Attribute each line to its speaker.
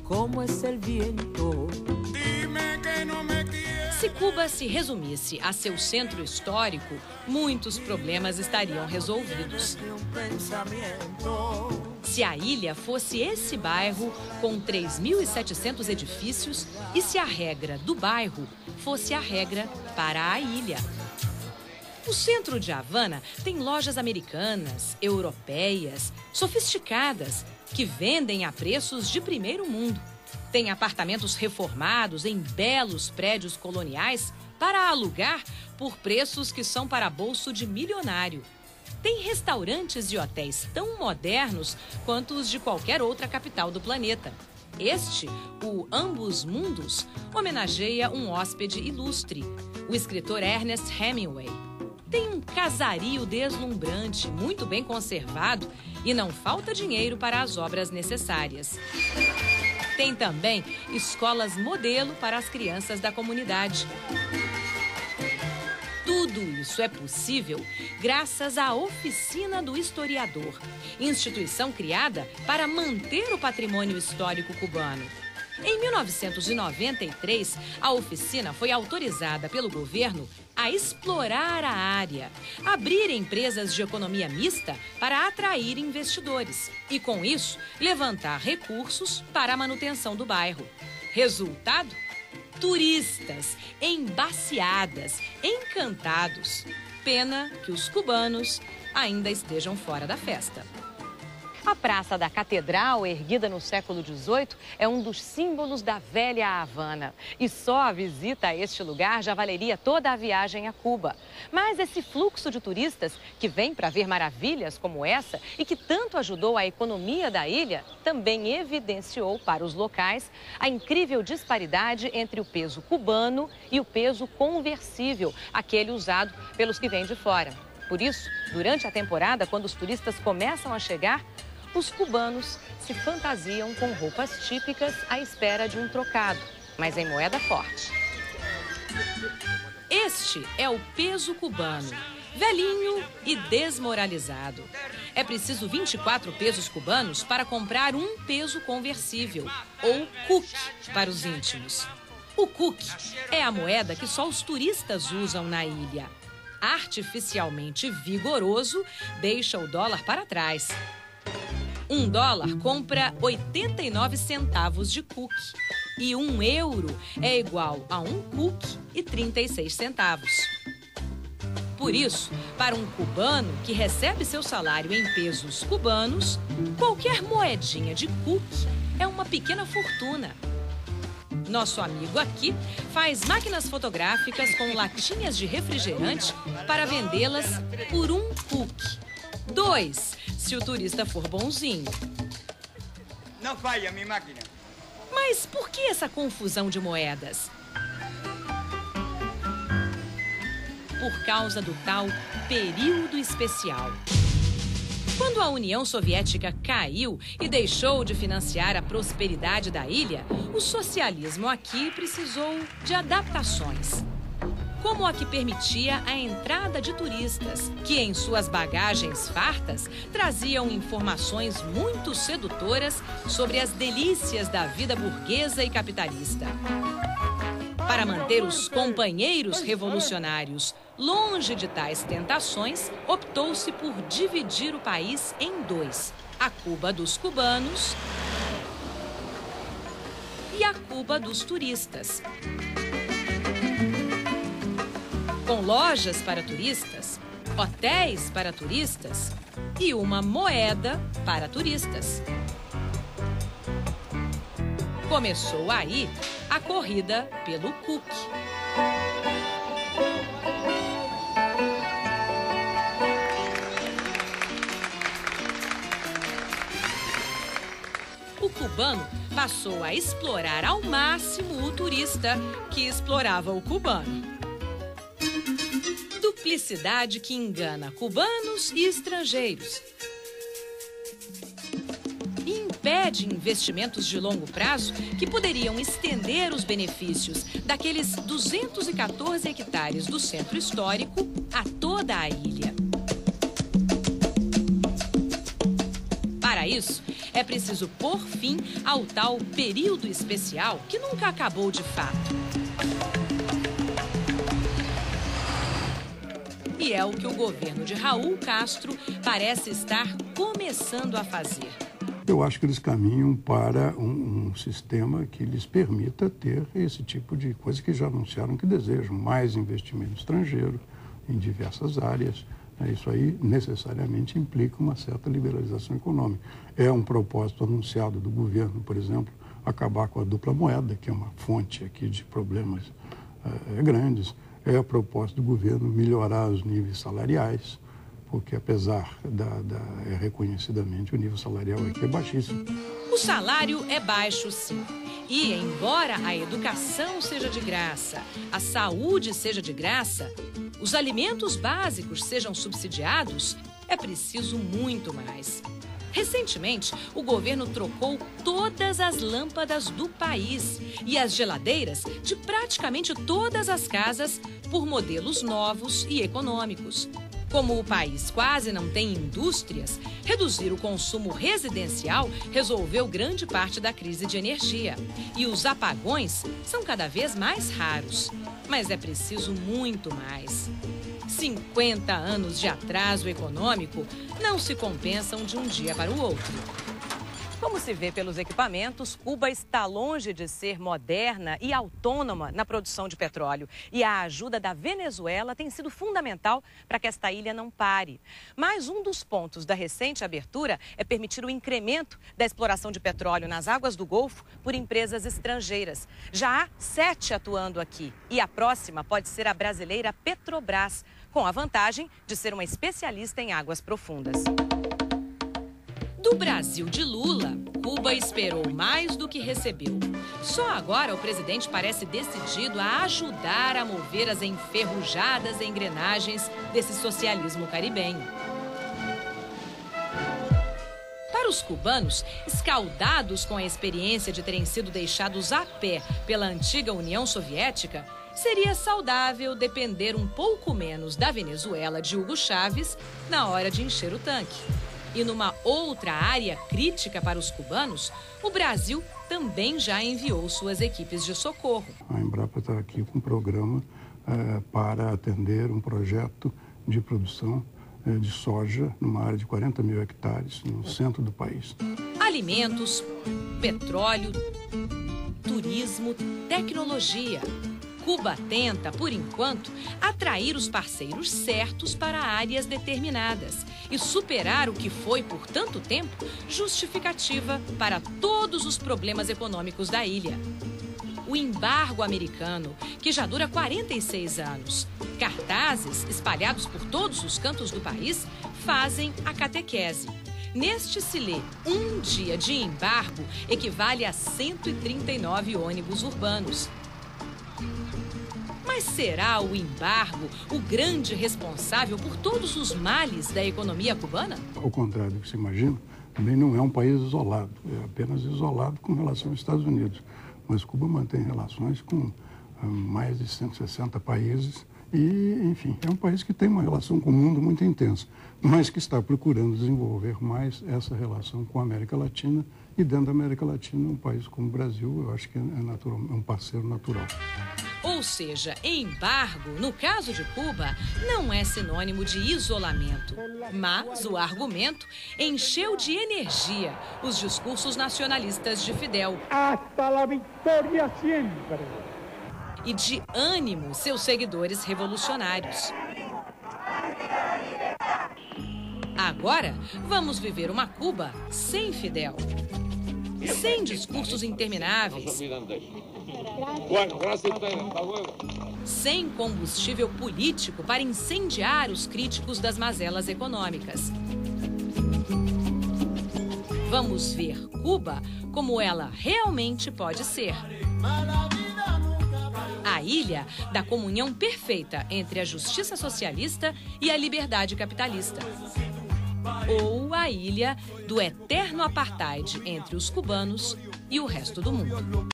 Speaker 1: como es el viento.
Speaker 2: Dime que no me quieres.
Speaker 3: Se Cuba se resumisse a seu centro histórico, muitos problemas estariam resolvidos. Se a ilha fosse esse bairro com 3.700 edifícios e se a regra do bairro fosse a regra para a ilha. O centro de Havana tem lojas americanas, europeias, sofisticadas, que vendem a preços de primeiro mundo. Tem apartamentos reformados em belos prédios coloniais para alugar por preços que são para bolso de milionário. Tem restaurantes e hotéis tão modernos quanto os de qualquer outra capital do planeta. Este, o Ambos Mundos, homenageia um hóspede ilustre, o escritor Ernest Hemingway. Tem um casario deslumbrante, muito bem conservado e não falta dinheiro para as obras necessárias. Tem também escolas modelo para as crianças da comunidade. Tudo isso é possível graças à Oficina do Historiador, instituição criada para manter o patrimônio histórico cubano. Em 1993, a oficina foi autorizada pelo governo a explorar a área, abrir empresas de economia mista para atrair investidores e, com isso, levantar recursos para a manutenção do bairro. Resultado? Turistas, embaciadas, encantados. Pena que os cubanos ainda estejam fora da festa. A Praça da Catedral, erguida no século XVIII, é um dos símbolos da velha Havana. E só a visita a este lugar já valeria toda a viagem a Cuba. Mas esse fluxo de turistas que vem para ver maravilhas como essa e que tanto ajudou a economia da ilha, também evidenciou para os locais a incrível disparidade entre o peso cubano e o peso conversível, aquele usado pelos que vêm de fora. Por isso, durante a temporada, quando os turistas começam a chegar, os cubanos se fantasiam com roupas típicas à espera de um trocado, mas em moeda forte. Este é o peso cubano, velhinho e desmoralizado. É preciso 24 pesos cubanos para comprar um peso conversível, ou cuc para os íntimos. O cuc é a moeda que só os turistas usam na ilha. Artificialmente vigoroso, deixa o dólar para trás. $1 compra 89 centavos de cuc e €1 é igual a um cuc e 36 centavos. Por isso, para um cubano que recebe seu salário em pesos cubanos, qualquer moedinha de cuc é uma pequena fortuna. Nosso amigo aqui faz máquinas fotográficas com latinhas de refrigerante para vendê-las por um cuc. 2, se o turista for bonzinho.
Speaker 2: Não falha, minha máquina.
Speaker 3: Mas por que essa confusão de moedas? Por causa do tal período especial. Quando a União Soviética caiu e deixou de financiar a prosperidade da ilha, o socialismo aqui precisou de adaptações. Como a que permitia a entrada de turistas, que em suas bagagens fartas traziam informações muito sedutoras sobre as delícias da vida burguesa e capitalista. Para manter os companheiros revolucionários longe de tais tentações, optou-se por dividir o país em dois: a Cuba dos cubanos e a Cuba dos turistas. Com lojas para turistas, hotéis para turistas e uma moeda para turistas. Começou aí a corrida pelo cuc. O cubano passou a explorar ao máximo o turista, que explorava o cubano. Duplicidade que engana cubanos e estrangeiros. E impede investimentos de longo prazo que poderiam estender os benefícios daqueles 214 hectares do centro histórico a toda a ilha. Para isso, é preciso pôr fim ao tal período especial que nunca acabou de fato. E é o que o governo de Raul Castro parece estar começando a fazer.
Speaker 4: Eu acho que eles caminham para um sistema que lhes permita ter esse tipo de coisa que já anunciaram que desejam, mais investimento estrangeiro em diversas áreas. Isso aí necessariamente implica uma certa liberalização econômica. É um propósito anunciado do governo, por exemplo, acabar com a dupla moeda, que é uma fonte aqui de problemas grandes. É a proposta do governo melhorar os níveis salariais, porque apesar reconhecidamente o nível salarial aqui é baixíssimo.
Speaker 3: O salário é baixo, sim. E embora a educação seja de graça, a saúde seja de graça, os alimentos básicos sejam subsidiados, é preciso muito mais. Recentemente, o governo trocou todas as lâmpadas do país e as geladeiras de praticamente todas as casas por modelos novos e econômicos. Como o país quase não tem indústrias, reduzir o consumo residencial resolveu grande parte da crise de energia. E os apagões são cada vez mais raros. Mas é preciso muito mais. 50 anos de atraso econômico não se compensam de um dia para o outro. Como se vê pelos equipamentos, Cuba está longe de ser moderna e autônoma na produção de petróleo. E a ajuda da Venezuela tem sido fundamental para que esta ilha não pare. Mas um dos pontos da recente abertura é permitir o incremento da exploração de petróleo nas águas do Golfo por empresas estrangeiras. Já há 7 atuando aqui e a próxima pode ser a brasileira Petrobras, com a vantagem de ser uma especialista em águas profundas. Do Brasil de Lula, Cuba esperou mais do que recebeu. Só agora o presidente parece decidido a ajudar a mover as enferrujadas engrenagens desse socialismo caribenho. Para os cubanos, escaldados com a experiência de terem sido deixados a pé pela antiga União Soviética, seria saudável depender um pouco menos da Venezuela de Hugo Chávez na hora de encher o tanque. E numa outra área crítica para os cubanos, o Brasil também já enviou suas equipes de socorro.
Speaker 4: A Embrapa está aqui com um programa para atender um projeto de produção de soja numa área de 40 mil hectares no centro do país.
Speaker 3: Alimentos, petróleo, turismo, tecnologia. Cuba tenta, por enquanto, atrair os parceiros certos para áreas determinadas e superar o que foi, por tanto tempo, justificativa para todos os problemas econômicos da ilha. O embargo americano, que já dura 46 anos. Cartazes espalhados por todos os cantos do país fazem a catequese. Neste se lê, um dia de embargo equivale a 139 ônibus urbanos. Mas será o embargo o grande responsável por todos os males da economia cubana?
Speaker 4: Ao contrário do que se imagina, também não é um país isolado, é apenas isolado com relação aos Estados Unidos. Mas Cuba mantém relações com mais de 160 países e, enfim, é um país que tem uma relação com o mundo muito intensa, mas que está procurando desenvolver mais essa relação com a América Latina e dentro da América Latina, um país como o Brasil, eu acho que é um parceiro natural.
Speaker 3: Ou seja, embargo, no caso de Cuba, não é sinônimo de isolamento. Mas o argumento encheu de energia os discursos nacionalistas de Fidel.
Speaker 2: Hasta la victoria siempre.
Speaker 3: E de ânimo seus seguidores revolucionários. Agora, vamos viver uma Cuba sem Fidel. Sem discursos intermináveis. Sem combustível político para incendiar os críticos das mazelas econômicas. Vamos ver Cuba como ela realmente pode ser. A ilha da comunhão perfeita entre a justiça socialista e a liberdade capitalista. Ou a ilha do eterno apartheid entre os cubanos e o resto do mundo.